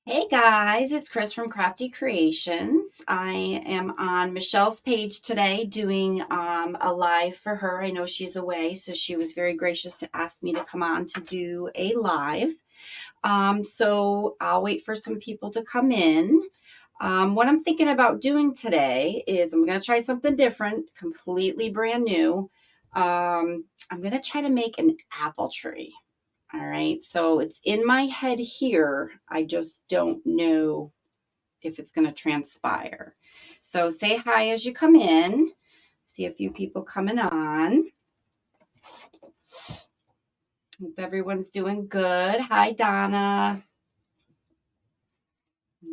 Hey guys, it's Chris from Crafty Creations. I am on Michelle's page today doing a live for her. I know she's away, so she was very gracious to ask me to come on to do a live. So I'll wait for some people to come in. What I'm thinking about doing today is I'm going to try something different, completely brand new. I'm going to try to make an apple tree. All right, so it's in my head here. I just don't know if it's going to transpire. So say hi as you come in. See a few people coming on. Hope everyone's doing good. Hi, Donna.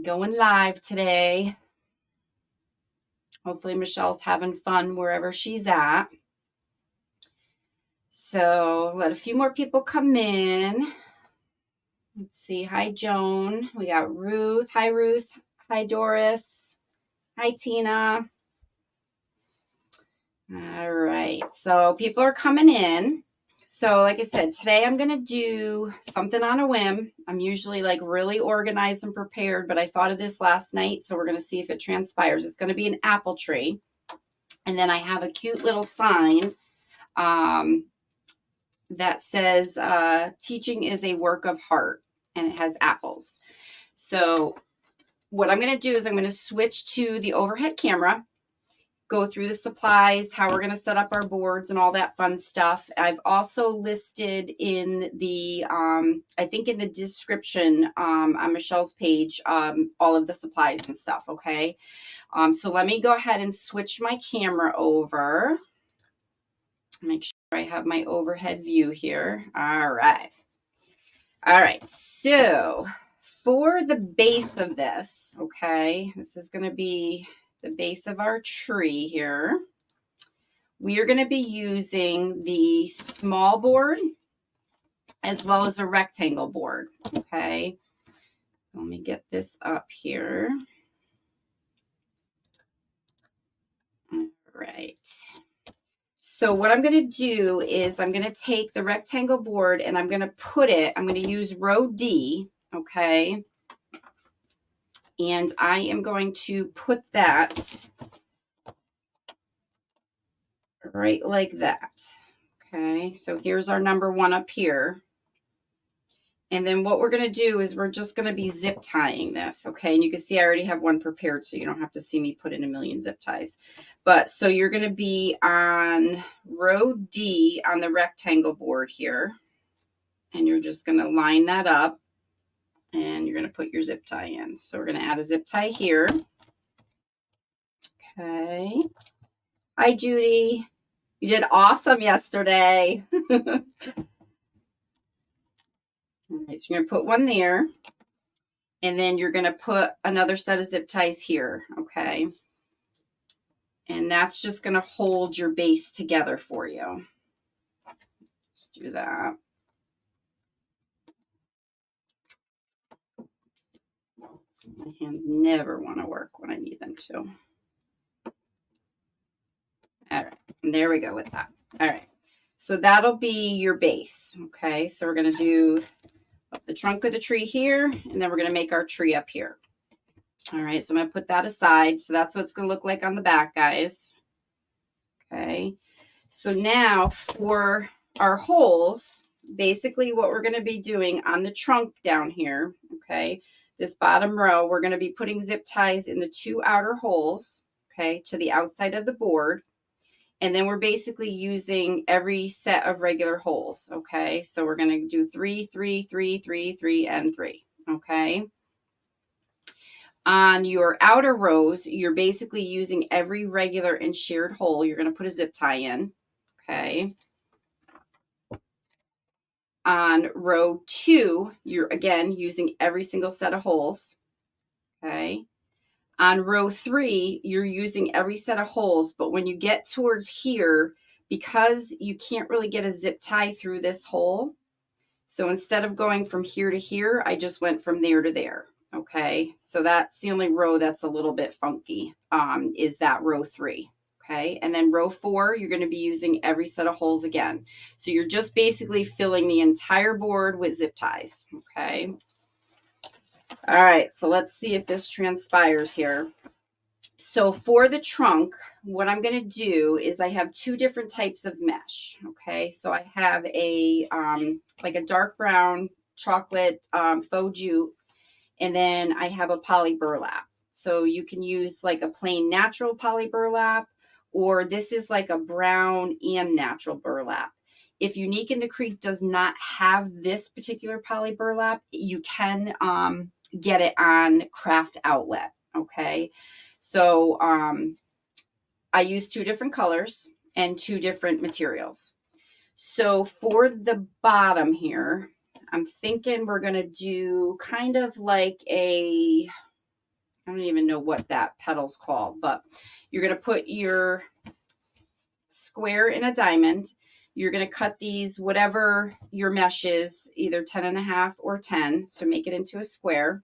Going live today. Hopefully Michelle's having fun wherever she's at. So let a few more people come in. Let's see. Hi, Joan. We got Ruth. Hi, Ruth. Hi, Doris. Hi, Tina. All right. So people are coming in. So like I said, today I'm going to do something on a whim. I'm usually like really organized and prepared, but I thought of this last night. So we're going to see if it transpires. It's going to be an apple tree. And then I have a cute little sign that says, teaching is a work of heart, and it has apples. So what I'm going to do is I'm going to switch to the overhead camera, go through the supplies, how we're going to set up our boards and all that fun stuff. I've also listed in the, I think in the description on Michelle's page, all of the supplies and stuff, okay? So let me go ahead and switch my camera over. Make sure I have my overhead view here. All right. All right, so for the base of this, okay, this is going to be the base of our tree here. We are going to be using the small board as well as a rectangle board, okay? So let me get this up here. All right. So what I'm going to do is I'm going to take the rectangle board and I'm going to use row D, okay? And I am going to put that right like that. Okay, so here's our number one up here. And then what we're going to do is we're just going to be zip tying this. Okay, and you can see I already have one prepared, so you don't have to see me put in a million zip ties. But so you're going to be on row D on the rectangle board here. And you're just going to line that up. And you're going to put your zip tie in. So we're going to add a zip tie here. Okay. Hi, Judy. You did awesome yesterday. All right, so you're going to put one there. And then you're going to put another set of zip ties here, okay? And that's just going to hold your base together for you. Let's do that. My hands never want to work when I need them to. All right, and there we go with that. All right, so that'll be your base, okay? So we're going to do the trunk of the tree here, and then we're going to make our tree up here. All right, so I'm going to put that aside. So that's what it's going to look like on the back, guys. Okay, so now for our holes, basically what we're going to be doing on the trunk down here, okay, this bottom row, we're going to be putting zip ties in the two outer holes, okay, to the outside of the board. And then we're basically using every set of regular holes, okay? So we're going to do 3, 3, 3, 3, 3, and 3, okay? On your outer rows, you're basically using every regular and shared hole. You're going to put a zip tie in, okay? On row 2, you're again using every single set of holes, okay? On row 3, you're using every set of holes, but when you get towards here, because you can't really get a zip tie through this hole, so instead of going from here to here, I just went from there to there, okay? So that's the only row that's a little bit funky, is that row 3, okay? And then row 4, you're going to be using every set of holes again. So you're just basically filling the entire board with zip ties, okay? All right, so let's see if this transpires here. So for the trunk, what I'm going to do is I have two different types of mesh. Okay, so I have a like a dark brown chocolate faux jute, and then I have a PolyBurlap. So you can use like a plain natural PolyBurlap, or this is like a brown and natural burlap. If Unique in the Creek does not have this particular PolyBurlap, you can get it on Craft Outlet. Okay, so I use two different colors and two different materials. So for the bottom here, I'm thinking we're going to do kind of like a, I don't even know what that petal's called, but you're going to put your square in a diamond. You're going to cut these, whatever your mesh is, either 10.5 or 10. So make it into a square.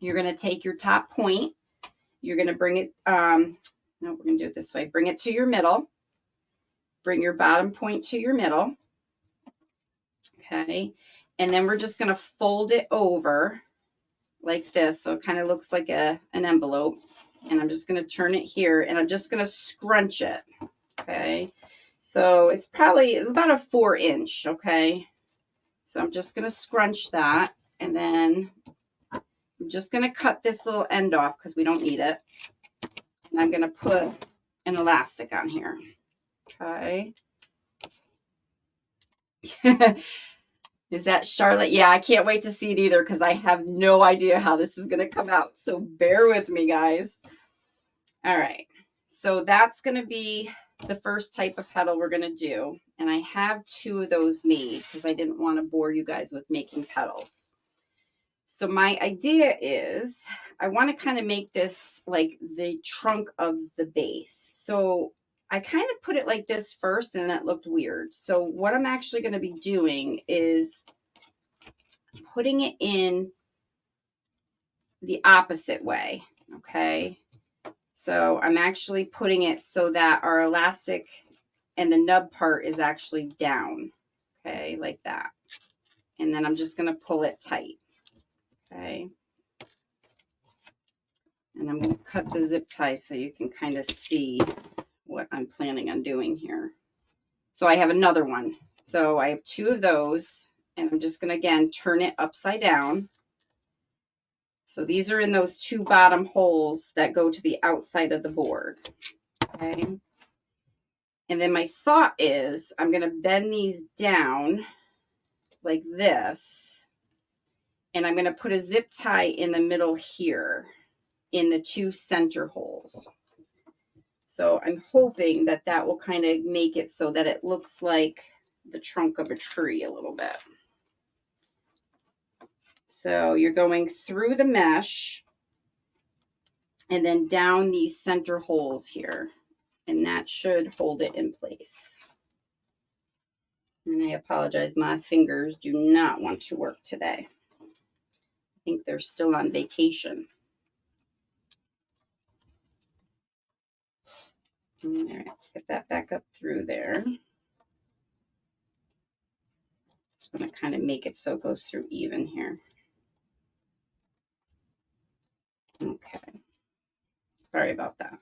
You're going to take your top point. You're going to bring it, no, we're going to do it this way. Bring it to your middle. Bring your bottom point to your middle. Okay. And then we're just going to fold it over like this. So it kind of looks like an envelope. And I'm just going to turn it here and I'm just going to scrunch it. Okay. So it's about a 4-inch. Okay. So I'm just going to scrunch that. And then I'm just going to cut this little end off because we don't need it. And I'm going to put an elastic on here. Okay. Is that Charlotte? Yeah, I can't wait to see it either because I have no idea how this is going to come out. So bear with me, guys. All right. So that's going to be the first type of petal we're going to do. And I have two of those made because I didn't want to bore you guys with making petals. So my idea is I want to kind of make this like the trunk of the base. So I kind of put it like this first and that looked weird. So what I'm actually going to be doing is putting it in the opposite way. Okay. So I'm actually putting it so that our elastic and the nub part is actually down. Okay. Like that. And then I'm just going to pull it tight. Okay. And I'm going to cut the zip tie so you can kind of see what I'm planning on doing here. So I have another one. So I have two of those and I'm just going to, again, turn it upside down. So these are in those two bottom holes that go to the outside of the board. Okay. And then my thought is I'm going to bend these down like this. And I'm going to put a zip tie in the middle here in the two center holes. So I'm hoping that that will kind of make it so that it looks like the trunk of a tree a little bit. So you're going through the mesh and then down these center holes here. And that should hold it in place. And I apologize, my fingers do not want to work today. I think they're still on vacation. All right, let's get that back up through there. Just want to kind of make it so it goes through even here. Okay. Sorry about that.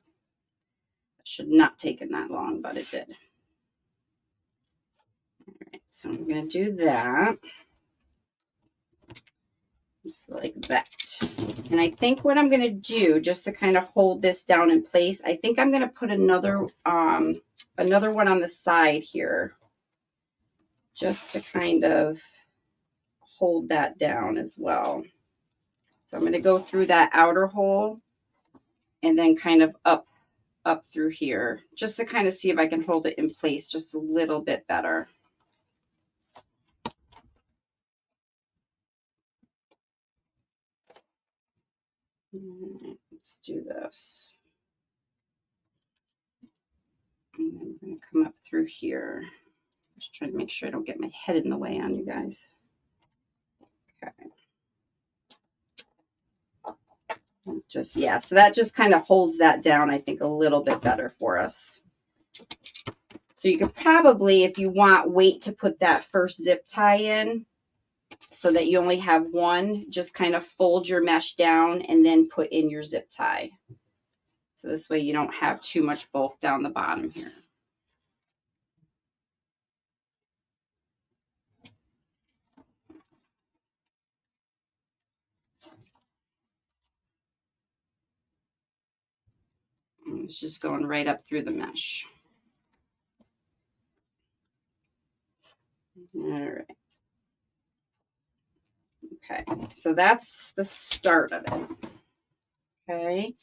It should not taken that long, but it did. All right, so I'm going to do that. Just like that. And I think what I'm going to do, just to kind of hold this down in place, I think I'm going to put another one on the side here, just to kind of hold that down as well. So I'm going to go through that outer hole and then kind of up through here, just to kind of see if I can hold it in place just a little bit better. Let's do this. And then I'm going to come up through here. Just trying to make sure I don't get my head in the way on you guys. Okay. Just, yeah, so that just kind of holds that down, I think, a little bit better for us. So you could probably, if you want, wait to put that first zip tie in so that you only have one. Just kind of fold your mesh down and then put in your zip tie. So this way you don't have too much bulk down the bottom here. And it's just going right up through the mesh. All right. Okay, so that's the start of it. Okay,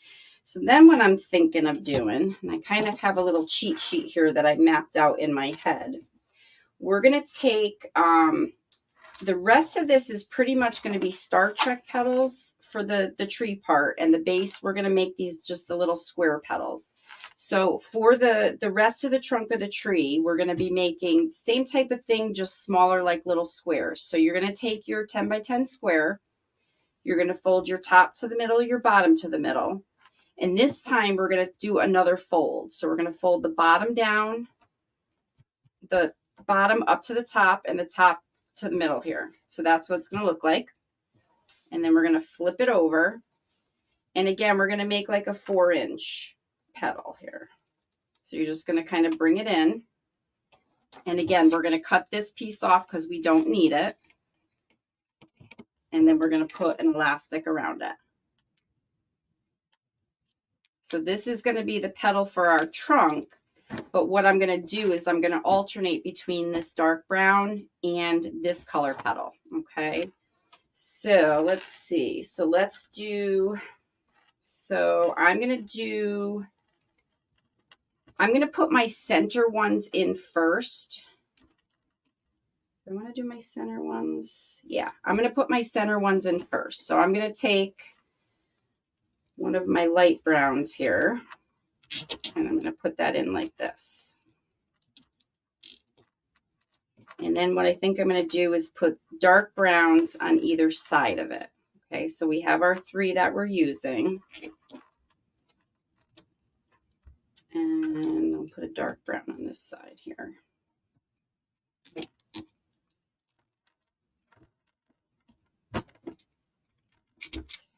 so then what I'm thinking of doing, and I kind of have a little cheat sheet here that I mapped out in my head. We're going to take, the rest of this is pretty much going to be Star Trek petals for the tree part, and the base, we're going to make these just the little square petals. So for the rest of the trunk of the tree, we're going to be making the same type of thing, just smaller, like little squares. So you're going to take your 10 by 10 square, you're going to fold your top to the middle, your bottom to the middle. And this time we're going to do another fold. So we're going to fold the bottom down, the bottom up to the top, and the top to the middle here. So that's what it's going to look like. And then we're going to flip it over. And again, we're going to make like a 4-inch petal here. So you're just going to kind of bring it in. And again, we're going to cut this piece off because we don't need it. And then we're going to put an elastic around it. So this is going to be the petal for our trunk. But what I'm going to do is I'm going to alternate between this dark brown and this color petal. Okay. So let's see. So let's do, so I'm going to put my center ones in first. I want to do my center ones. Yeah, I'm going to put my center ones in first. So I'm going to take one of my light browns here, and I'm going to put that in like this. And then what I think I'm going to do is put dark browns on either side of it. Okay, so we have our 3 that we're using. And I'll put a dark brown on this side here.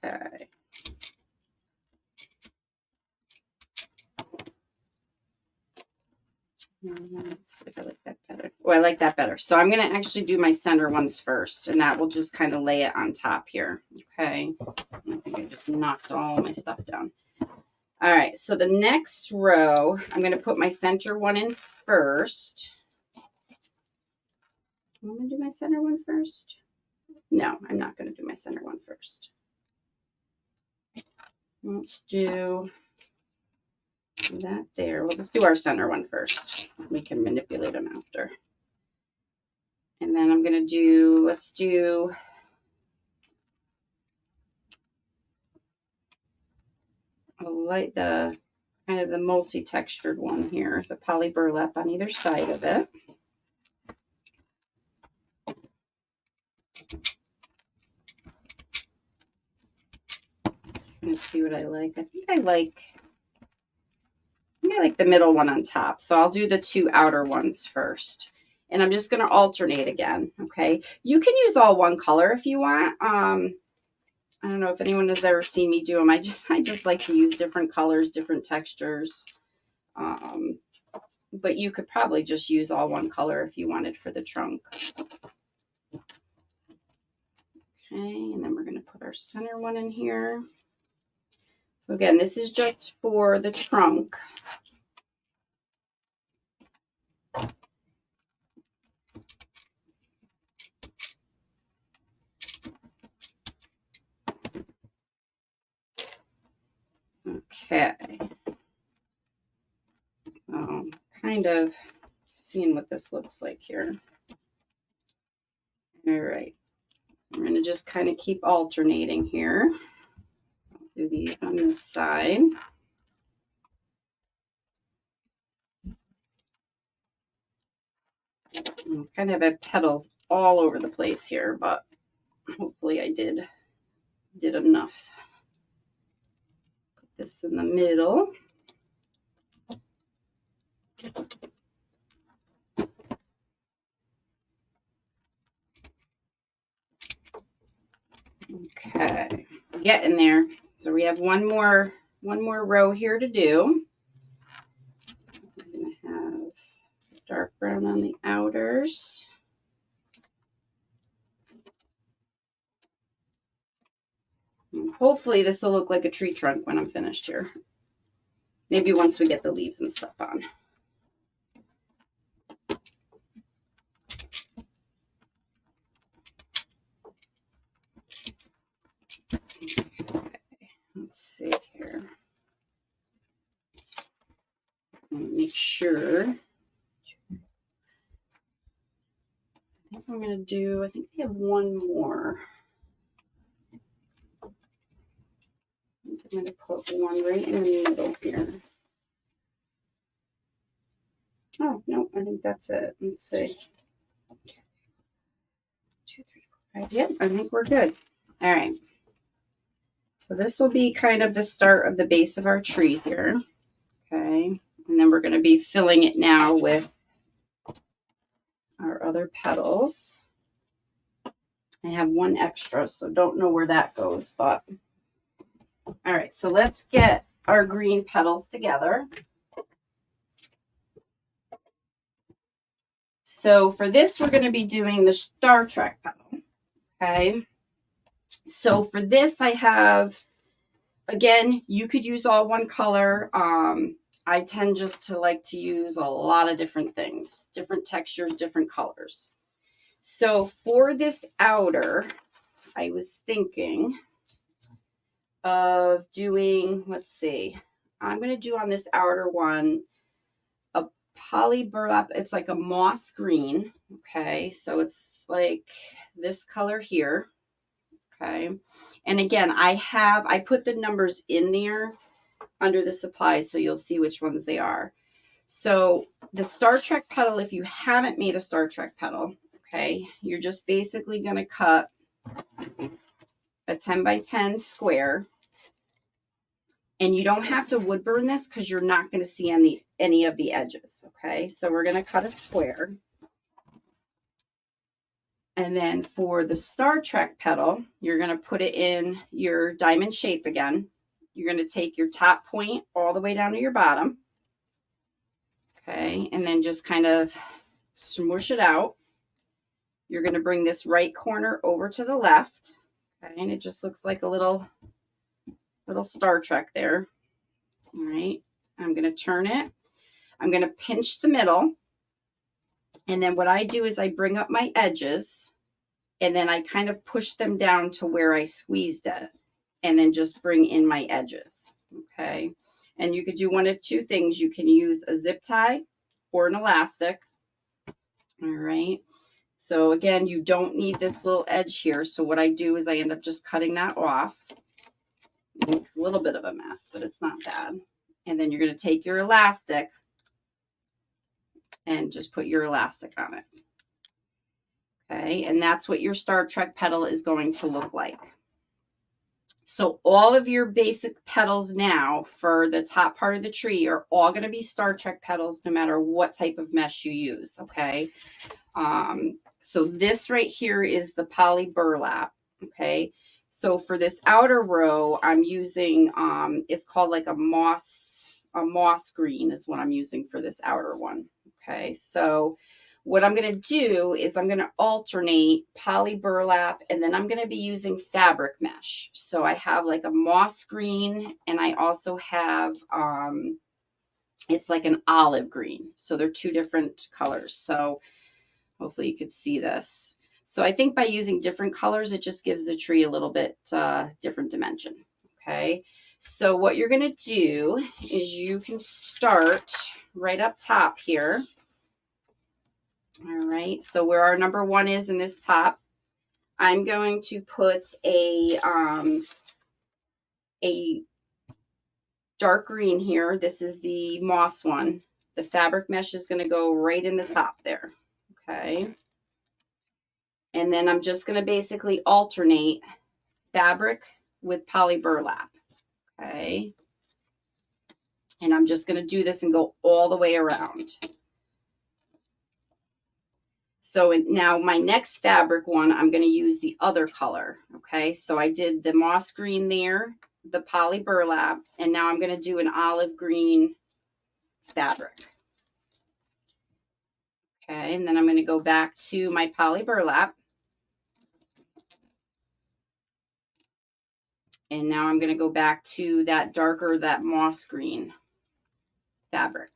Okay. Let's see if I like that better. Oh, I like that better. So I'm going to actually do my center ones first, and that will just kind of lay it on top here. Okay. I think I just knocked all my stuff down. All right. So the next row, I'm going to put my center one in first. I'm going to do my center one first. No, I'm not going to do my center one first. Let's do that there. We'll just do our center one first. We can manipulate them after. And then I'm going to do, let's do the kind of the multi-textured one here, the PolyBurlap on either side of it. I'm going to see what I like. I think I like the middle one on top. So I'll do the 2 outer ones first. And I'm just going to alternate again. Okay. You can use all one color if you want. I don't know if anyone has ever seen me do them. I just like to use different colors, different textures. But you could probably just use all one color if you wanted for the trunk. Okay, and then we're going to put our center one in here. So again, this is just for the trunk. Okay. Kind of seeing what this looks like here. All right. I'm going to just kind of keep alternating here. I'll do these on this side. I kind of have petals all over the place here, but hopefully I did enough. Put this in the middle. Okay, getting there. So we have one more row here to do. I'm going to have dark brown on the outers. And hopefully this will look like a tree trunk when I'm finished here. Maybe once we get the leaves and stuff on. Okay, let's see here. Make sure. I think I'm going to do, I think we have one more. I'm going to put one right in the middle here. Oh, no, I think that's it. Let's see. 2, 3, 4, 5. Yep, I think we're good. All right. So this will be kind of the start of the base of our tree here. Okay. And then we're going to be filling it now with our other petals. I have one extra, so don't know where that goes, but all right. So let's get our green petals together. So for this, we're going to be doing the Star Trek petal. Okay. So for this, I have, again, you could use all one color. I tend just to like to use a lot of different things, different textures, different colors. So for this outer, I was thinking of doing, let's see, I'm going to do on this outer one a PolyBurlap. It's like a moss green. Okay. So it's like this color here. Okay. And again, I put the numbers in there under the supplies so you'll see which ones they are. So the Star Trek petal, if you haven't made a Star Trek petal, okay, you're just basically going to cut a 10 by 10 square. And you don't have to wood burn this because you're not going to see any of the edges. Okay, so we're going to cut a square. And then for the Star Trek petal, you're going to put it in your diamond shape again. You're going to take your top point all the way down to your bottom. Okay, and then just kind of smoosh it out. You're going to bring this right corner over to the left. Okay, and it just looks like a little Star Trek there. All right, I'm going to turn it. I'm going to pinch the middle. And then what I do is I bring up my edges and then I kind of push them down to where I squeezed it and then just bring in my edges. Okay. And you could do one of two things. You can use a zip tie or an elastic. All right. So again, you don't need this little edge here. So what I do is I end up just cutting that off. It makes a little bit of a mess, but it's not bad. And then you're going to take your elastic and just put your elastic on it. Okay, and that's what your Star Trek petal is going to look like. So all of your basic petals now for the top part of the tree are all going to be Star Trek petals no matter what type of mesh you use, okay? So this right here is the PolyBurlap, okay? So for this outer row, I'm using, it's called like a moss green is what I'm using for this outer one, okay? So what I'm going to do is I'm going to alternate PolyBurlap and then I'm going to be using fabric mesh. So I have like a moss green and I also have, it's like an olive green. So they're two different colors. So hopefully you could see this. So I think by using different colors, it just gives the tree a little bit different dimension. Okay. So what you're going to do is you can start right up top here. All right, so where our number 1 is in this top, I'm going to put a dark green here. This is the moss one. The fabric mesh is going to go right in the top there. Okay. And then I'm just going to basically alternate fabric with PolyBurlap. Okay. And I'm just going to do this and go all the way around. So now my next fabric one, I'm going to use the other color. Okay, so I did the moss green there, the poly burlap, and now I'm going to do an olive green fabric. Okay, and then I'm going to go back to my poly burlap. And now I'm going to go back to that darker, that moss green fabric.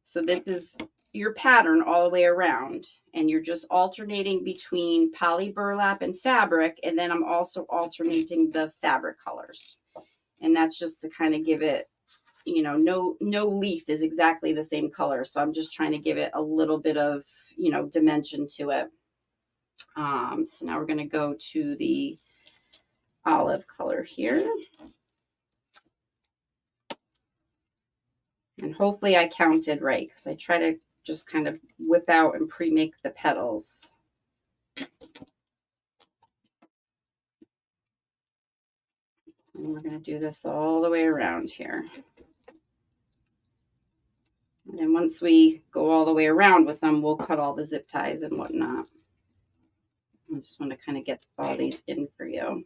So this is your pattern all the way around, and you're just alternating between poly burlap and fabric, and then I'm also alternating the fabric colors. And that's just to kind of give it, you know, no leaf is exactly the same color, so I'm just trying to give it a little bit of, you know, dimension to it. So now we're going to go to the olive color here. And hopefully I counted right, because I try to just kind of whip out and pre-make the petals. And we're going to do this all the way around here. And then once we go all the way around with them, we'll cut all the zip ties and whatnot. I just want to kind of get all these in for you.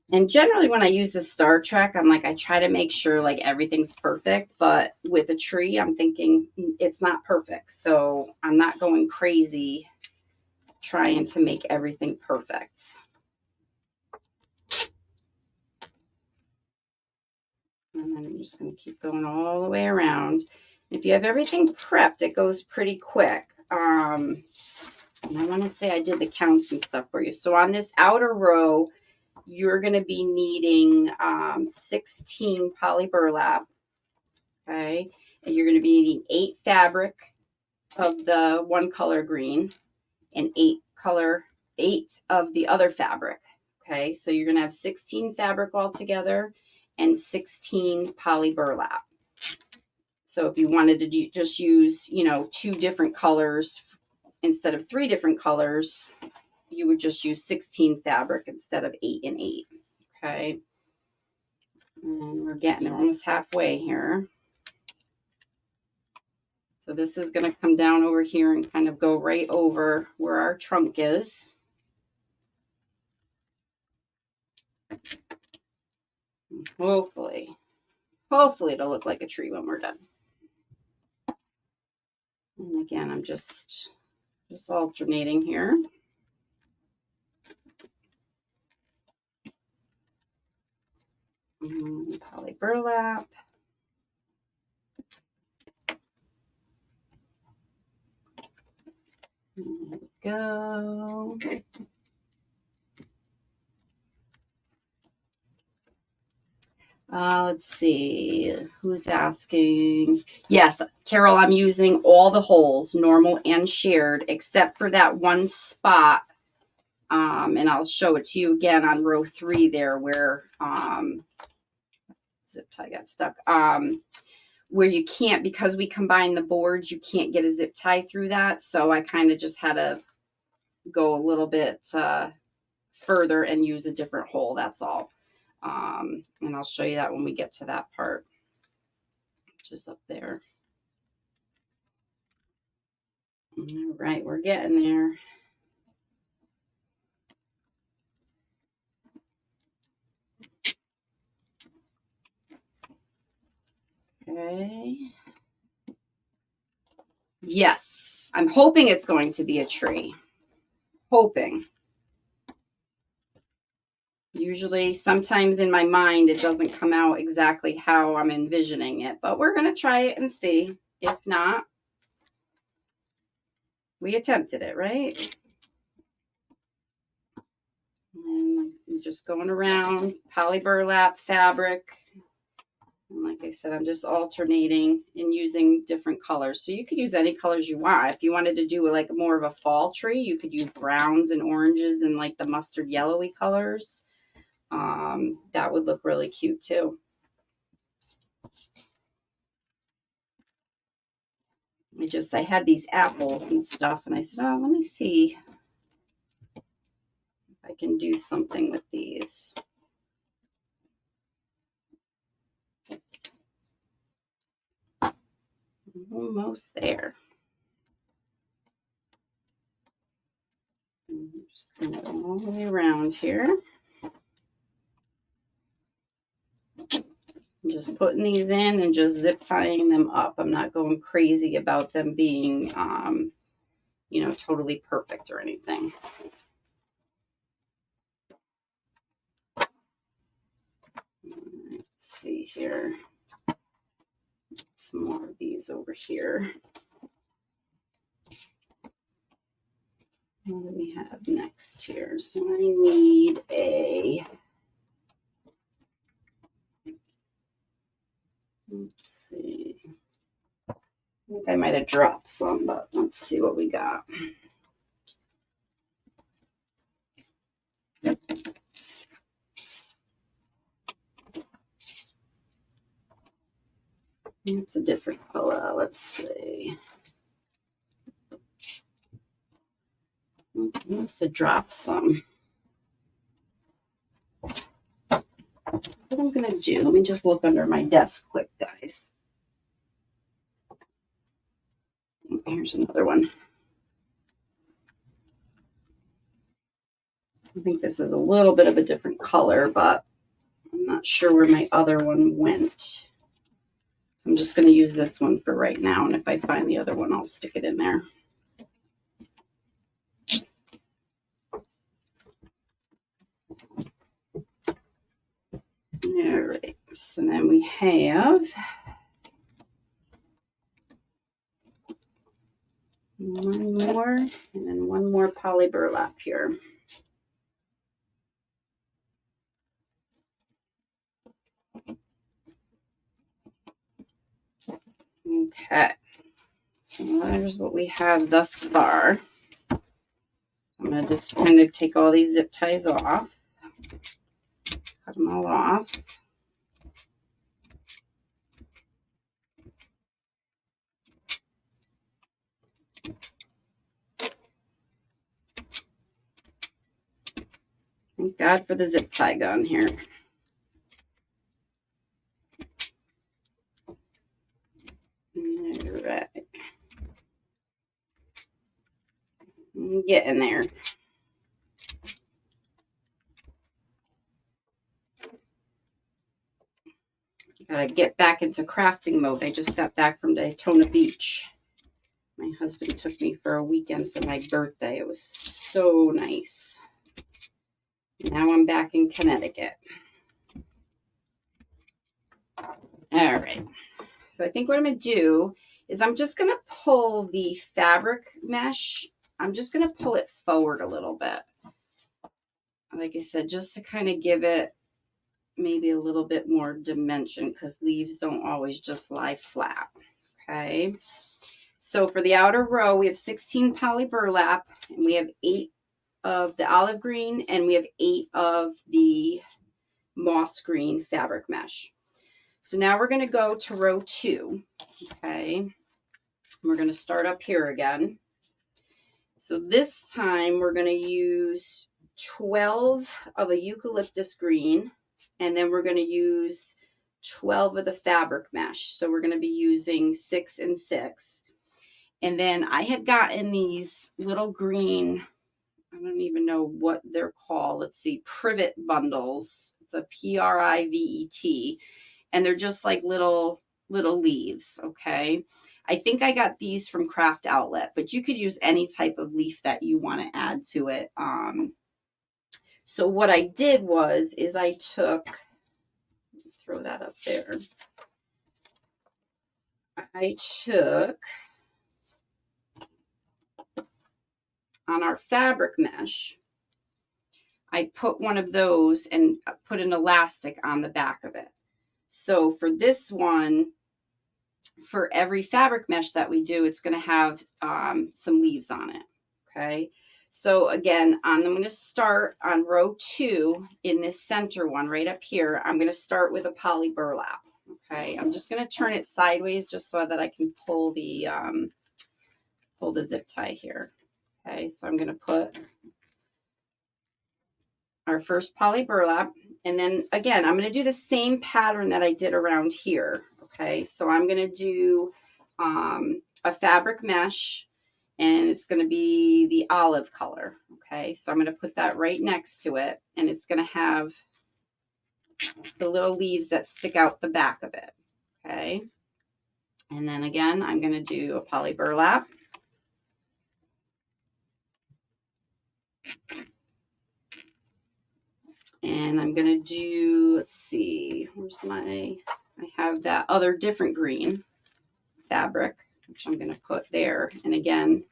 And generally when I use the Star Trek, I'm like, I try to make sure like everything's perfect, but with a tree, I'm thinking it's not perfect. So I'm not going crazy trying to make everything perfect. And then I'm just going to keep going all the way around. If you have everything prepped, it goes pretty quick. And I want to say I did the counts and stuff for you. So on this outer row, you're going to be needing 16 poly burlap. Okay. And you're going to be needing 8 fabric of the one color green and 8 of the other fabric. Okay. So you're going to have 16 fabric altogether and 16 poly burlap. So if you wanted to just use, you know, 2 different colors instead of 3 different colors, you would just use 16 fabric instead of 8 and 8. Okay. And we're getting there, almost halfway here. So this is going to come down over here and kind of go right over where our trunk is. Hopefully it'll look like a tree when we're done. And again, I'm just alternating here. Poly burlap. There we go. Let's see, who's asking? Yes, Carol, I'm using all the holes, normal and shared, except for that one spot. And I'll show it to you again on row 3 there where zip tie got stuck. Where you can't, because we combine the boards, you can't get a zip tie through that. So I kind of just had to go a little bit further and use a different hole. That's all. And I'll show you that when we get to that part, which is up there. All right, we're getting there. Okay. Yes, I'm hoping it's going to be a tree. Hoping. Usually, sometimes in my mind, it doesn't come out exactly how I'm envisioning it, but we're going to try it and see. If not, we attempted it, right? And I'm just going around, poly burlap fabric. And like I said, I'm just alternating and using different colors. So you could use any colors you want. If you wanted to do like more of a fall tree, you could use browns and oranges and like the mustard yellowy colors. That would look really cute too. I had these apples and stuff, and I said, oh, let me see if I can do something with these. Almost there. Just going all the way around here. I'm just putting these in and just zip tying them up. I'm not going crazy about them being, you know, totally perfect or anything. Let's see here. Some more of these over here. What do we have next here? So I need a, let's see. I think I might have dropped some, but let's see what we got. It's a different color. Let's see. I must have dropped some. What I'm going to do, let me just look under my desk quick, guys. Here's another one. I think this is a little bit of a different color, but I'm not sure where my other one went. So I'm just going to use this one for right now, and if I find the other one, I'll stick it in there. All right, so then we have one more, and then one more PolyBurlap here. Okay, so there's what we have thus far. I'm going to just kind of take all these zip ties off, cut them all off. Thank God for the zip tie gun here. All right. I'm getting there. Gotta get back into crafting mode. I just got back from Daytona Beach. My husband took me for a weekend for my birthday. It was so nice. Now I'm back in Connecticut. All right. So I think what I'm going to do is I'm just going to pull the fabric mesh. I'm just going to pull it forward a little bit. Like I said, just to kind of give it maybe a little bit more dimension, because leaves don't always just lie flat. Okay. So for the outer row, we have 16 PolyBurlap, and we have 8 of the olive green, and we have 8 of the moss green fabric mesh. So now we're going to go to row 2. Okay. We're going to start up here again. So this time we're going to use 12 of a eucalyptus green, and then we're going to use 12 of the fabric mesh. So we're going to be using 6 and 6. And then I had gotten these little green, I don't even know what they're called. Let's see, privet bundles. It's a PRIVET. And they're just like little leaves, okay? I think I got these from Craft Outlet, but you could use any type of leaf that you want to add to it. So what I did was I took, throw that up there. I took, on our fabric mesh, I put one of those and put an elastic on the back of it. So for this one, for every fabric mesh that we do, it's going to have some leaves on it. Okay. So again, I'm going to start on row 2 in this center one right up here. I'm going to start with a PolyBurlap. Okay. I'm just going to turn it sideways just so that I can pull the zip tie here. Okay. So I'm going to put our first PolyBurlap, and then again, I'm going to do the same pattern that I did around here. Okay, so I'm going to do a fabric mesh, and it's going to be the olive color. Okay, so I'm going to put that right next to it, and it's going to have the little leaves that stick out the back of it. Okay, and then again, I'm going to do a PolyBurlap. And I'm going to do, let's see, where's my, I have that other different green fabric, which I'm going to put there. And again,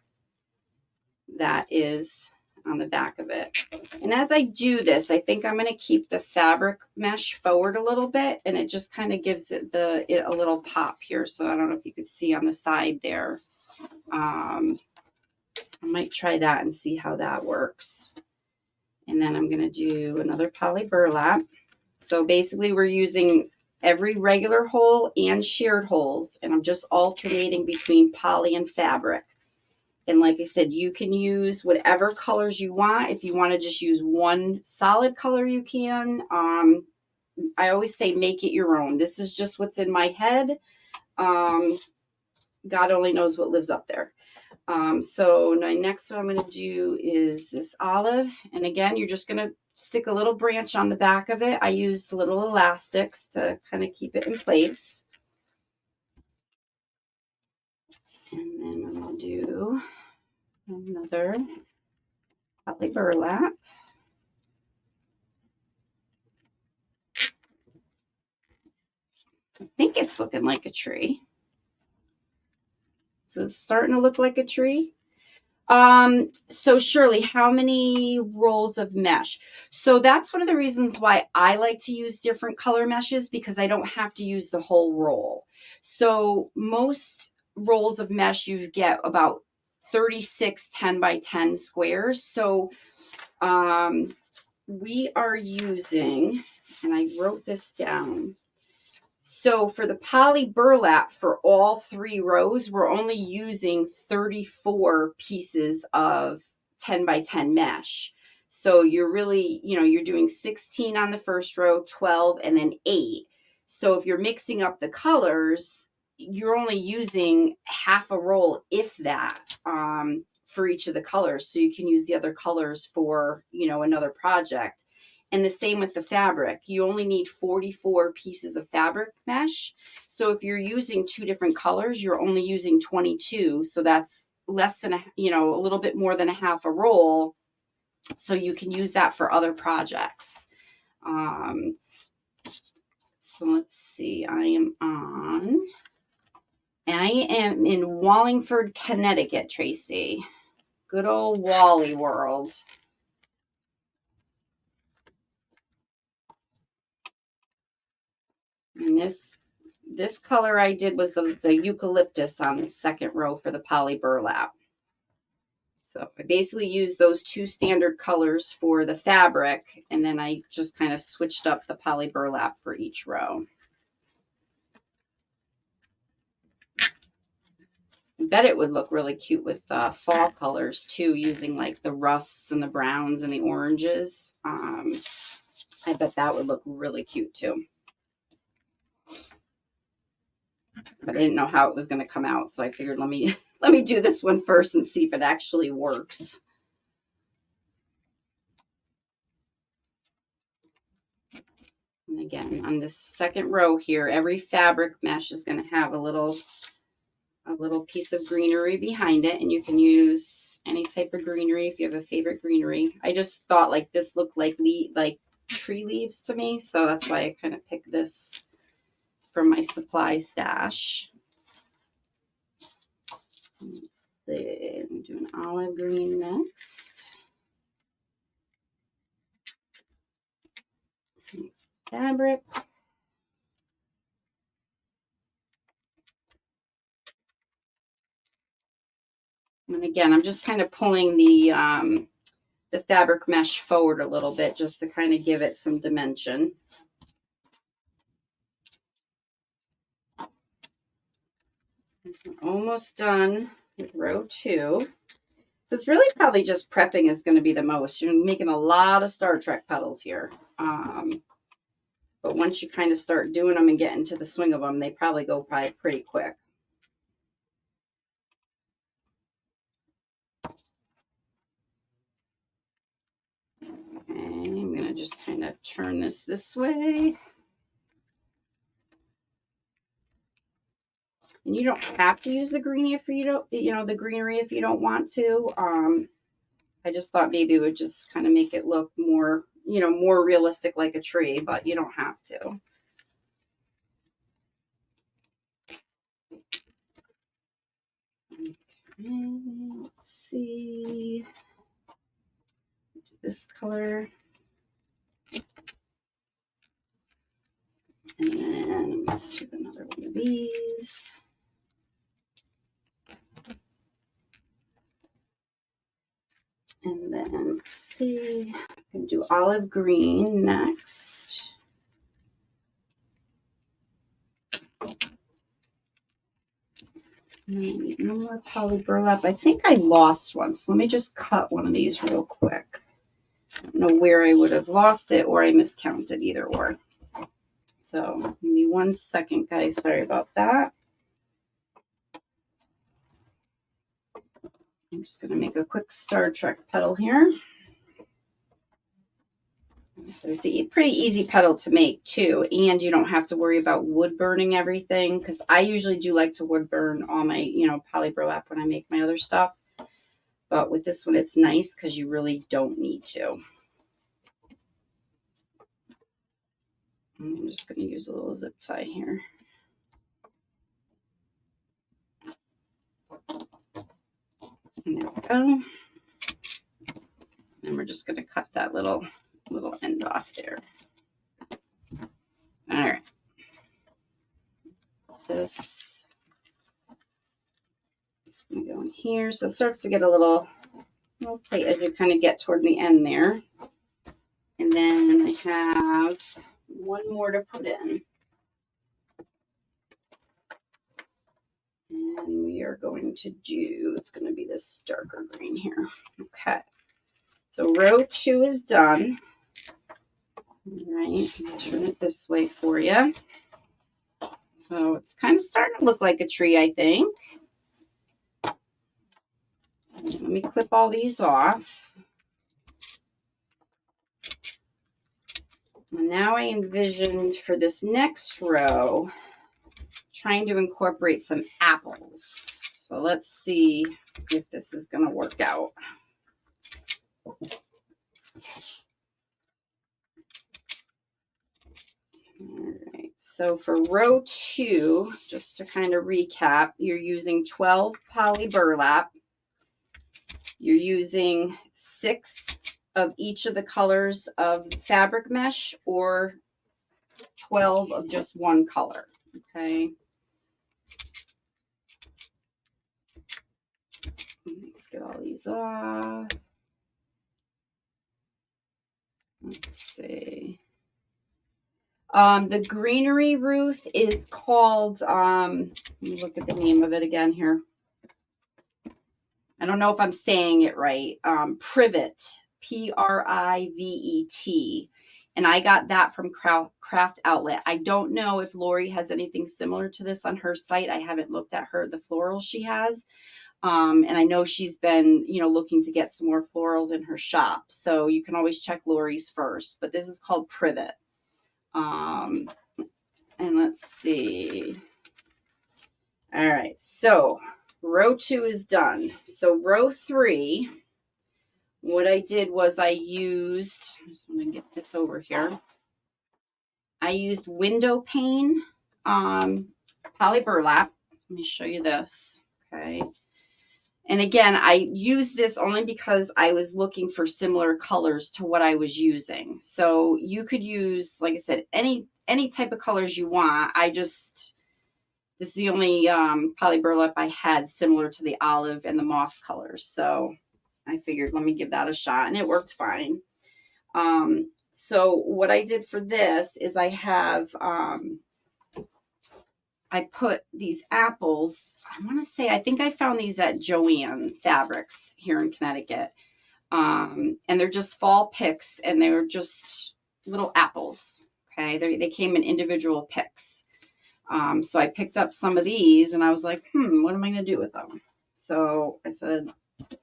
that is on the back of it. And as I do this, I think I'm going to keep the fabric mesh forward a little bit, and it just kind of gives it a little pop here. So I don't know if you could see on the side there. I might try that and see how that works. And then I'm going to do another PolyBurlap. So basically we're using every regular hole and shared holes, and I'm just alternating between poly and fabric. And like I said, you can use whatever colors you want. If you want to just use one solid color, you can. I always say make it your own. This is just what's in my head. God only knows what lives up there. So my next one I'm going to do is this olive. And again, you're just going to stick a little branch on the back of it. I used little elastics to kind of keep it in place. And then I'm going to do another PolyBurlap. I think it's looking like a tree. So it's starting to look like a tree. So Shirley, how many rolls of mesh? So that's one of the reasons why I like to use different color meshes, because I don't have to use the whole roll. So most rolls of mesh, you get about 36 10 by 10 squares. So we are using, and I wrote this down. So for the PolyBurlap, for all 3 rows, we're only using 34 pieces of 10 by 10 mesh. So you're really, you're doing 16 on the first row, 12, and then 8. So if you're mixing up the colors, you're only using half a roll, if that, for each of the colors. So you can use the other colors for, another project. And the same with the fabric. You only need 44 pieces of fabric mesh. So if you're using 2 different colors, you're only using 22. So that's less than, a little bit more than a half a roll. So you can use that for other projects. So let's see. I am in Wallingford, Connecticut, Tracy. Good old Wally world. And this color I did was the Eucalyptus on the second row for the PolyBurlap. So I basically used those 2 standard colors for the fabric, and then I just kind of switched up the PolyBurlap for each row. I bet it would look really cute with fall colors too, using like the rusts and the browns and the oranges. I bet that would look really cute too. But I didn't know how it was going to come out, so I figured let me do this one first and see if it actually works. And again, on this second row here, every fabric mesh is going to have a little piece of greenery behind it, and you can use any type of greenery if you have a favorite greenery. I just thought like this looked like tree leaves to me, so that's why I kind of picked this from my supply stash. Let's see, I'm doing olive green next. Fabric. And again, I'm just kind of pulling the fabric mesh forward a little bit just to kind of give it some dimension. We're almost done with row 2. So it's really probably just prepping is going to be the most. You're making a lot of Star Trek petals here. But once you kind of start doing them and get into the swing of them, they probably go pretty quick. just kind of turn this way. And you don't have to use the greenery if you don't, the greenery if you don't want to. I just thought maybe it would just kind of make it look more, more realistic like a tree, but you don't have to. Okay, let's see. This color. And then I'm going to do another one of these. And then let's see, I can do olive green next. And then I need no more PolyBurlap. I think I lost one, so let me just cut one of these real quick. I don't know where I would have lost it, or I miscounted, either or. So give me 1 second, guys. Sorry about that. I'm just going to make a quick Star Trek petal here. So it's a pretty easy petal to make too, and you don't have to worry about wood burning everything, because I usually do like to wood burn all my, PolyBurlap when I make my other stuff. But with this one, it's nice because you really don't need to. I'm just going to use a little zip tie here. And there we go. And we're just going to cut that little end off there. All right. This is going to go in here. So it starts to get a little tight as you kind of get toward the end there. And then I have one more to put in. And we are going to do, it's going to be this darker green here. Okay. So row 2 is done. All right, turn it this way for you. So it's kind of starting to look like a tree, I think. Let me clip all these off. And now I envisioned for this next row, trying to incorporate some apples. So let's see if this is going to work out. All right, so for row 2, just to kind of recap, you're using 12 PolyBurlap. You're using 6 of each of the colors of fabric mesh, or 12 of just one color. Okay. Let's get all these off. Let's see. The greenery Wreath is called, let me look at the name of it again here. I don't know if I'm saying it right. Privet, Privet. And I got that from Craft Outlet. I don't know if Lori has anything similar to this on her site. I haven't looked at the florals she has. And I know she's been, looking to get some more florals in her shop. So you can always check Lori's first. But this is called Privet. And let's see. All right. So row 2 is done. So row 3, what I did was I just want to get this over here. I used window pane PolyBurlap. Let me show you this. Okay. And again, I used this only because I was looking for similar colors to what I was using. So you could use, like I said, any type of colors you want. This is the only PolyBurlap I had similar to the olive and the moss colors. So I figured, let me give that a shot, and it worked fine. So what I did for this is I have, I put these apples, I think I found these at Joann Fabrics here in Connecticut. And they're just fall picks, and they're just little apples. Okay. They came in individual picks. So I picked up some of these, and I was like, what am I going to do with them? So I said,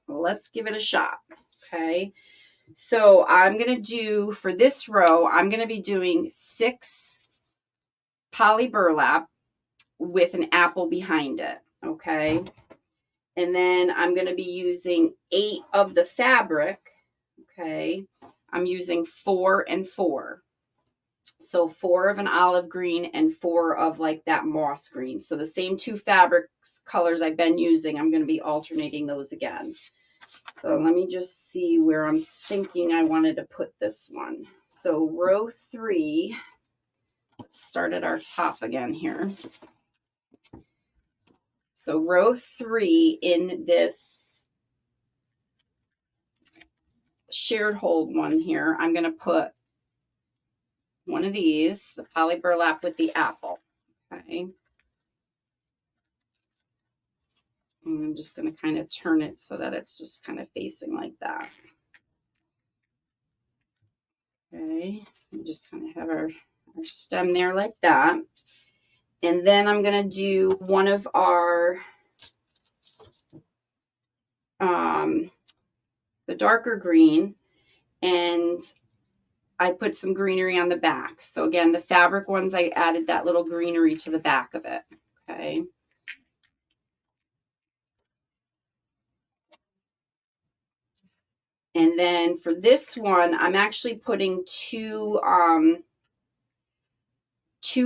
well, let's give it a shot. Okay. So I'm going to do, for this row, I'm going to be doing 6 poly burlap with an apple behind it, okay? And then I'm going to be using 8 of the fabric, okay? I'm using 4 and 4. So 4 of an olive green and 4 of like that moss green. So the same 2 fabric colors I've been using, I'm going to be alternating those again. So let me just see where I'm thinking I wanted to put this one. So row 3, let's start at our top again here. So row 3 in this shared hold one here, I'm going to put one of these, the poly burlap with the apple. Okay. And I'm just going to kind of turn it so that it's just kind of facing like that. Okay. We just kind of have our stem there like that. And then I'm going to do one of our, the darker green, and I put some greenery on the back. So again, the fabric ones, I added that little greenery to the back of it. Okay. And then for this one, I'm actually putting two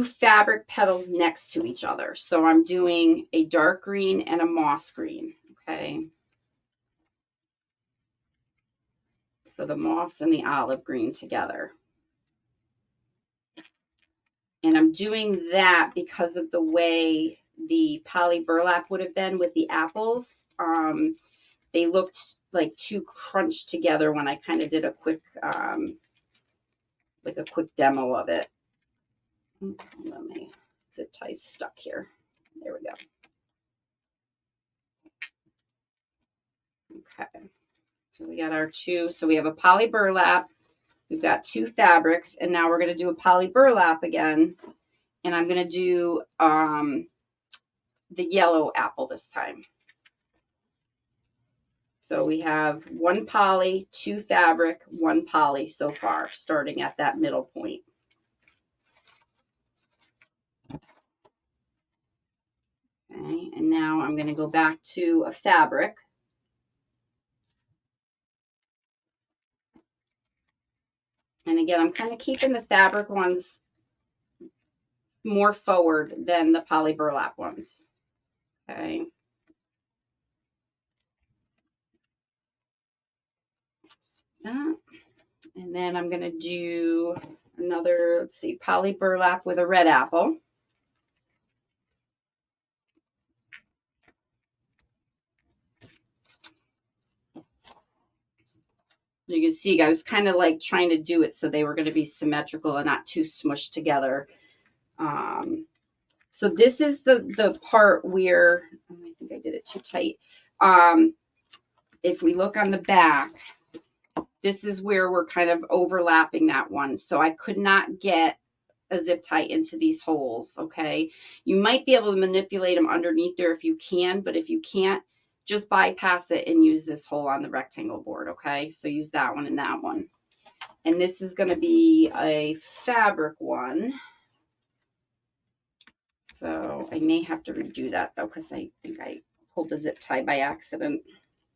fabric petals next to each other. So I'm doing a dark green and a moss green. Okay. So the moss and the olive green together. And I'm doing that because of the way the poly burlap would have been with the apples. They looked like too crunched together when I kind of did a quick, like a quick demo of it. Let me, zip tie's stuck here. There we go. Okay. So we got our 2. So we have a poly burlap. We've got 2 fabrics, and now we're going to do a poly burlap again. And I'm going to do the yellow apple this time. So we have 1 poly, 2 fabric, 1 poly so far, starting at that middle point. Okay, and now I'm going to go back to a fabric. And again, I'm kind of keeping the fabric ones more forward than the poly burlap ones. Okay. That. And then I'm going to do another, let's see, poly burlap with a red apple. You can see I was kind of like trying to do it so they were going to be symmetrical and not too smushed together. So this is the part where, I think I did it too tight. If we look on the back, this is where we're kind of overlapping that one. So I could not get a zip tie into these holes, okay? You might be able to manipulate them underneath there if you can, but if you can't, just bypass it and use this hole on the rectangle board, okay? So use that one and that one. And this is going to be a fabric one. So I may have to redo that though, because I think I pulled the zip tie by accident.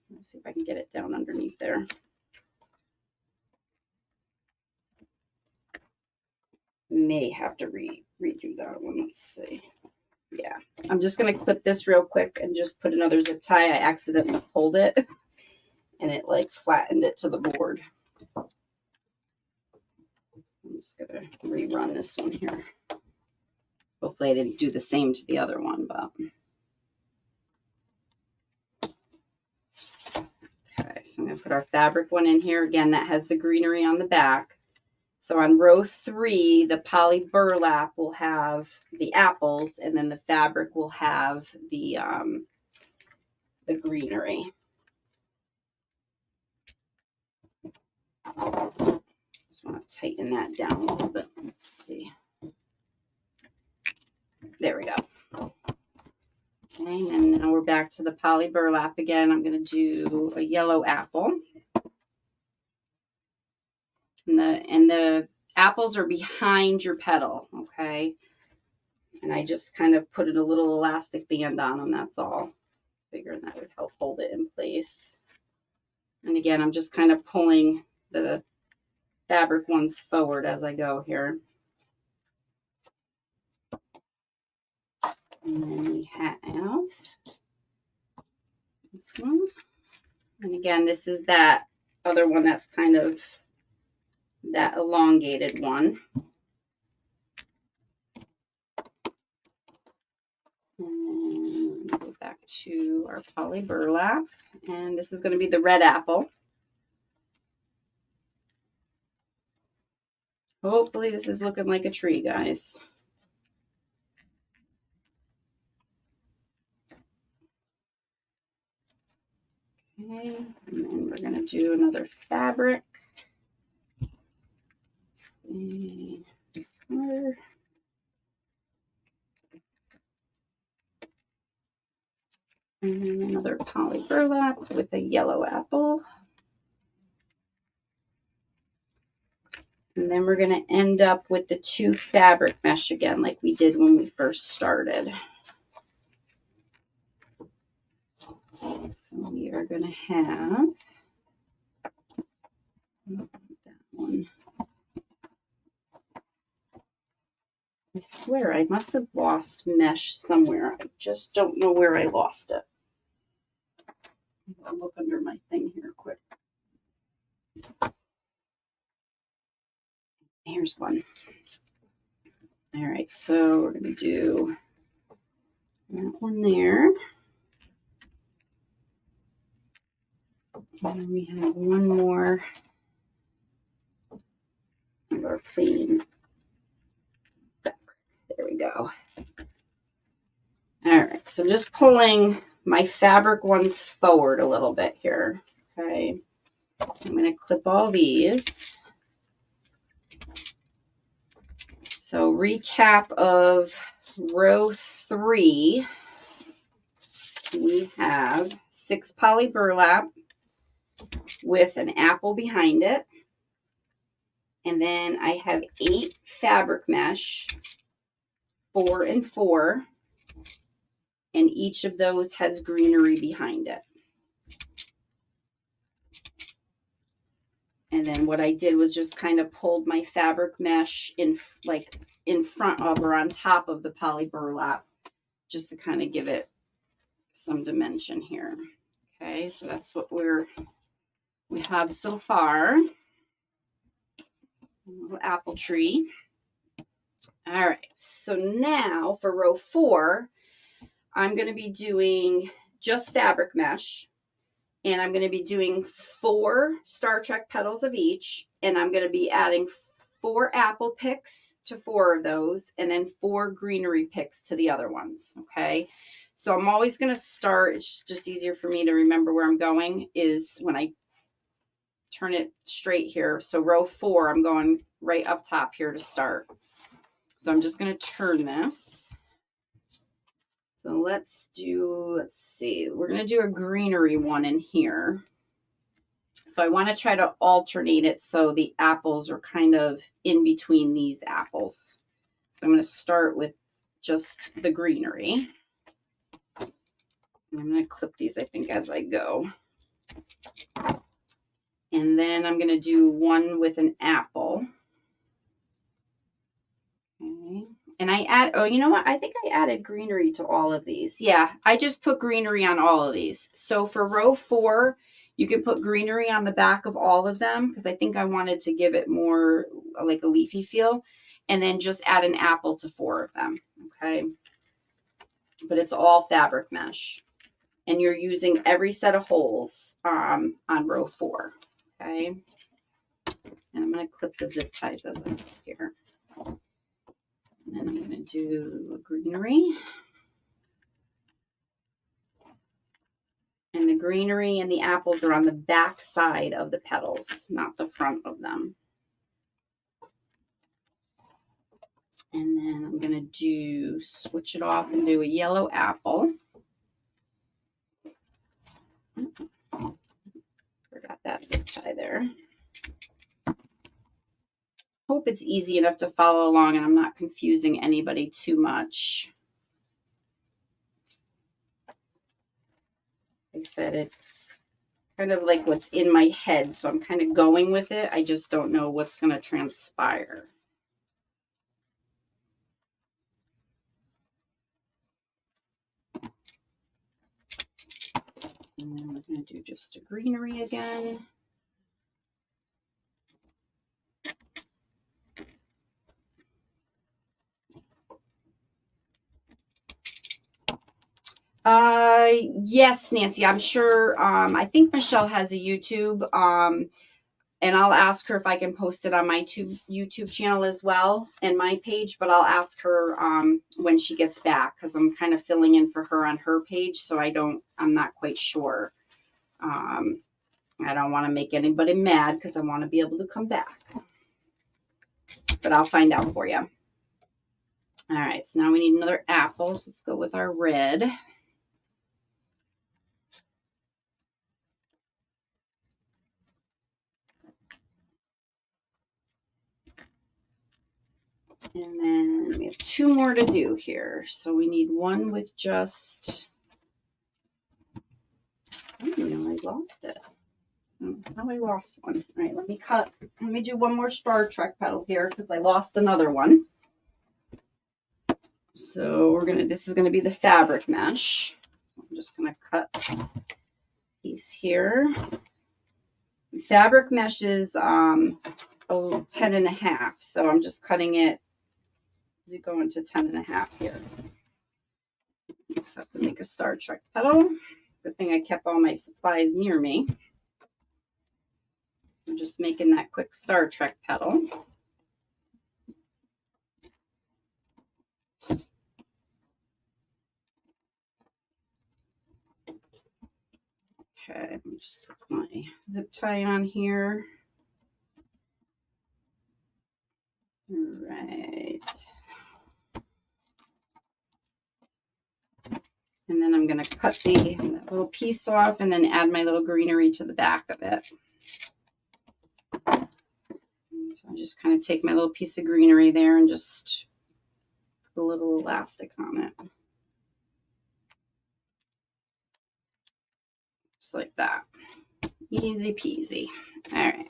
Let's see if I can get it down underneath there. May have to redo that one. Let's see. Yeah, I'm just going to clip this real quick and just put another zip tie. I accidentally pulled it and it like flattened it to the board. I'm just going to rerun this one here. Hopefully I didn't do the same to the other one, but. Okay, so I'm going to put our fabric one in here. Again, that has the greenery on the back. So on row 3, the poly burlap will have the apples, and then the fabric will have the greenery. Just want to tighten that down a little bit. Let's see. There we go. Okay, and now we're back to the poly burlap again. I'm going to do a yellow apple. And the apples are behind your petal, okay? And I just kind of put a little elastic band on them, that's all. Figuring that would help hold it in place. And again, I'm just kind of pulling the fabric ones forward as I go here. And then we have this one. And again, this is that other one that's kind of that elongated one. And go back to our PolyBurlap. And this is going to be the red apple. Hopefully this is looking like a tree, guys. Okay, and then we're going to do another fabric. Let's see this color. And then another PolyBurlap with a yellow apple. And then we're going to end up with the 2 fabric mesh again, like we did when we first started. So we are going to have that one. I swear I must have lost mesh somewhere. I just don't know where I lost it. I'll look under my thing here quick. Here's one. All right, so we're going to do that one there. And then we have one more of our plain fabric. There we go. All right, so I'm just pulling my fabric ones forward a little bit here. Okay, I'm going to clip all these. So recap of row 3, we have 6 PolyBurlap with an apple behind it. And then I have 8 fabric mesh, 4 and 4. And each of those has greenery behind it. And then what I did was just kind of pulled my fabric mesh in front of or on top of the PolyBurlap, just to kind of give it some dimension here. Okay, so that's what we have so far. A little apple tree. All right, so now for row 4, I'm going to be doing just fabric mesh. And I'm going to be doing 4 Star Trek petals of each. And I'm going to be adding 4 apple picks to 4 of those. And then 4 greenery picks to the other ones. Okay. So I'm always going to start. It's just easier for me to remember where I'm going is when I turn it straight here. So row 4, I'm going right up top here to start. So I'm just going to turn this. So let's see, we're going to do a greenery one in here. So I want to try to alternate it so the apples are kind of in between these apples. So I'm going to start with just the greenery. I'm going to clip these, I think, as I go. And then I'm going to do one with an apple. Okay. And I add, oh, you know what? I think I added greenery to all of these. Yeah, I just put greenery on all of these. So for row 4, you can put greenery on the back of all of them because I think I wanted to give it more like a leafy feel. And then just add an apple to 4 of them, okay? But it's all fabric mesh. And you're using every set of holes on row 4, okay? And I'm going to clip the zip ties as I go here. And then I'm going to do a greenery. And the greenery and the apples are on the back side of the petals, not the front of them. And then I'm going to switch it off and do a yellow apple. Forgot that zip tie there. hope it's easy enough to follow along and I'm not confusing anybody too much. Like I said, it's kind of like what's in my head, so I'm kind of going with it. I just don't know what's going to transpire. And then we're going to do just a greenery again. Yes, Nancy, I'm sure. I think Michelle has a YouTube, and I'll ask her if I can post it on my YouTube channel as well and my page, but I'll ask her when she gets back, because I'm kind of filling in for her on her page, so I'm not quite sure. I don't want to make anybody mad because I want to be able to come back, but I'll find out for you. All right, so now we need another apple, so let's go with our red. And then we have 2 more to do here. So we need one with just, oh, I lost it. How I lost one. All right, let me do one more Star Trek petal here because I lost another one. So this is gonna be the fabric mesh. I'm just gonna cut a piece here. Fabric mesh is 10.5, so I'm just cutting it. You go into 10.5 here. Just have to make a Star Trek petal. Good thing I kept all my supplies near me. I'm just making that quick Star Trek petal. Okay, let me just put my zip tie on here. All right. And then I'm going to cut the little piece off and then add my little greenery to the back of it. So I just kind of take my little piece of greenery there and just put a little elastic on it. Just like that. Easy peasy. All right.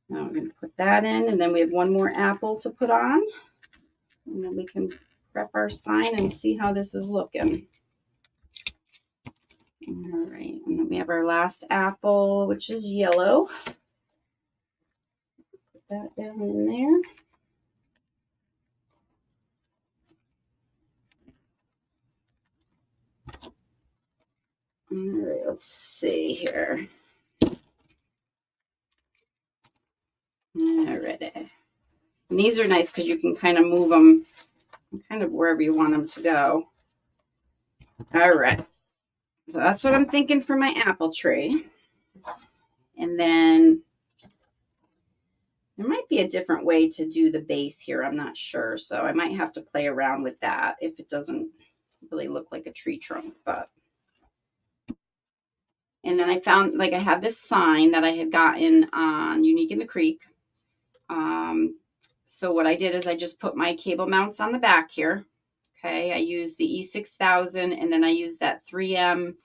Now we're going to put that in, and then we have one more apple to put on. And then we can prep our sign and see how this is looking. All right, and then we have our last apple, which is yellow. Put that down in there. All right, let's see here. All right. And these are nice because you can kind of move them kind of wherever you want them to go. All right. So that's what I'm thinking for my apple tree. And then there might be a different way to do the base here. I'm not sure. So I might have to play around with that if it doesn't really look like a tree trunk. But and then I found, like, I have this sign that I had gotten on Unique in the Creek. So what I did is I just put my cable mounts on the back here. Okay, I used the E6000 and then I used that 3M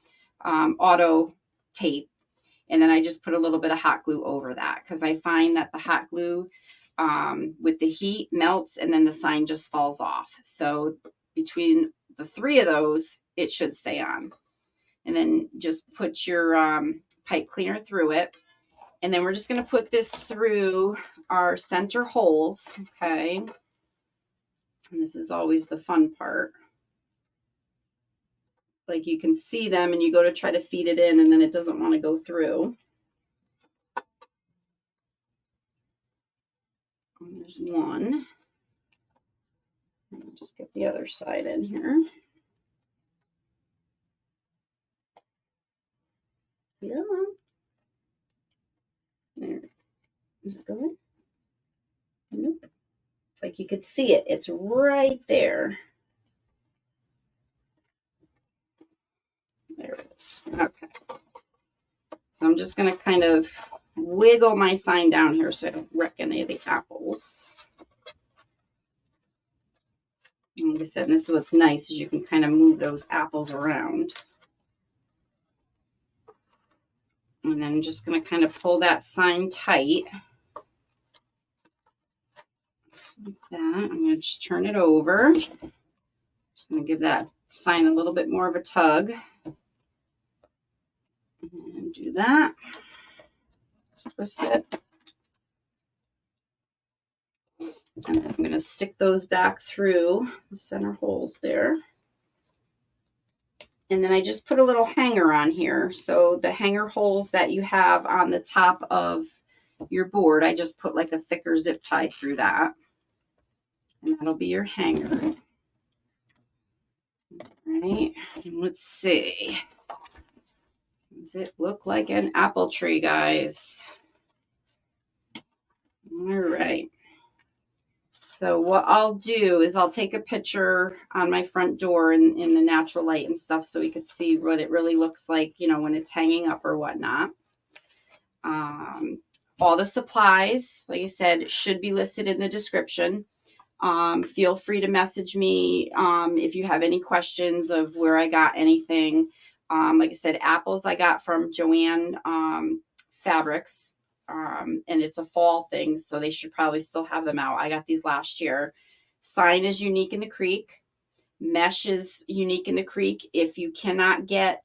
auto tape. And then I just put a little bit of hot glue over that because I find that the hot glue with the heat melts and then the sign just falls off. So between the 3 of those, it should stay on. And then just put your pipe cleaner through it. And then we're just going to put this through our center holes, okay? And this is always the fun part. Like, you can see them and you go to try to feed it in and then it doesn't want to go through. And there's one. I'll just get the other side in here. Yeah. There. Is it going? Nope. It's like you could see it. It's right there. There it is. Okay. So I'm just going to kind of, wiggle my sign down here so I don't wreck any of the apples. And like I said, this is what's nice is you can kind of move those apples around. And then I'm just going to kind of pull that sign tight. Just like that. I'm going to just turn it over. Just going to give that sign a little bit more of a tug. And do that. Just twist it. And then I'm going to stick those back through the center holes there. And then I just put a little hanger on here. So the hanger holes that you have on the top of your board, I just put like a thicker zip tie through that. And that'll be your hanger. All right, and let's see. Does it look like an apple tree, guys? All right. So what I'll do is I'll take a picture on my front door in the natural light and stuff so we could see what it really looks like, you know, when it's hanging up or whatnot. All the supplies, like I said, should be listed in the description. Feel free to message me if you have any questions of where I got anything. Like I said, apples I got from Joanne Fabrics. And it's a fall thing, so they should probably still have them out. I got these last year. Sign is unique in the creek. Mesh is unique in the creek. If you cannot get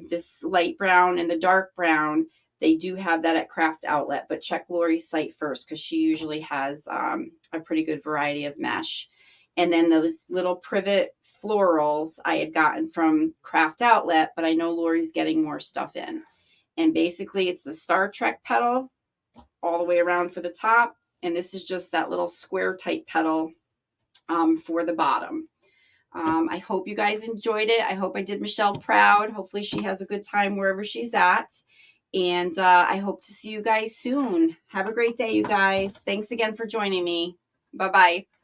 this light brown and the dark brown, they do have that at Craft Outlet, but check Lori's site first because she usually has a pretty good variety of mesh. And then those little privet florals I had gotten from Craft Outlet, but I know Lori's getting more stuff in. And basically it's the Star Trek petal all the way around for the top. And this is just that little square type petal for the bottom. I hope you guys enjoyed it. I hope I did Michelle proud. Hopefully she has a good time wherever she's at. And I hope to see you guys soon. Have a great day, you guys. Thanks again for joining me. Bye-bye.